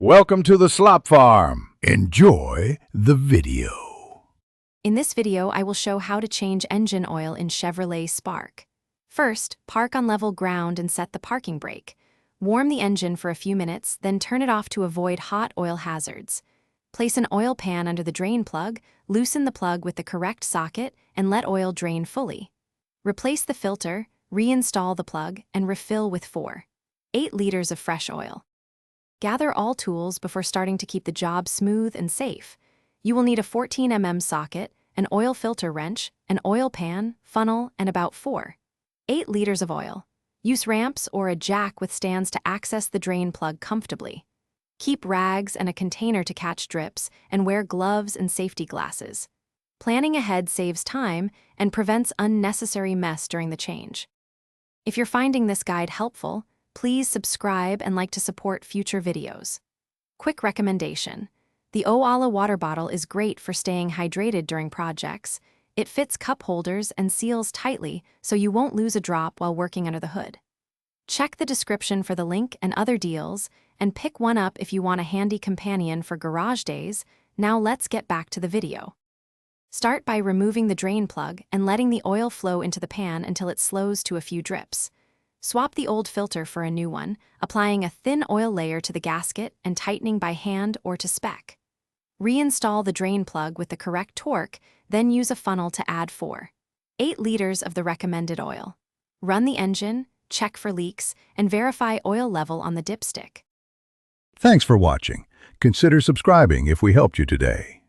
Welcome to the Slop Farm. Enjoy the video. In this video, I will show how to change engine oil in Chevrolet Spark. First, park on level ground and set the parking brake. Warm the engine for a few minutes, then turn it off to avoid hot oil hazards. Place an oil pan under the drain plug, loosen the plug with the correct socket, and let oil drain fully. Replace the filter, reinstall the plug, and refill with 8 liters of fresh oil. Gather all tools before starting to keep the job smooth and safe. You will need a 14 mm socket, an oil filter wrench, an oil pan, funnel, and about 8 liters of oil. Use ramps or a jack with stands to access the drain plug comfortably. Keep rags and a container to catch drips, and wear gloves and safety glasses. Planning ahead saves time and prevents unnecessary mess during the change. If you're finding this guide helpful, please subscribe and like to support future videos. Quick recommendation: the Owala water bottle is great for staying hydrated during projects. It fits cup holders and seals tightly so you won't lose a drop while working under the hood. Check the description for the link and other deals, and pick one up if you want a handy companion for garage days. Now let's get back to the video. Start by removing the drain plug and letting the oil flow into the pan until it slows to a few drips. Swap the old filter for a new one, applying a thin oil layer to the gasket and tightening by hand or to spec. Reinstall the drain plug with the correct torque, then use a funnel to add 8 liters of the recommended oil. Run the engine, check for leaks, and verify oil level on the dipstick. Thanks for watching. Consider subscribing if we helped you today.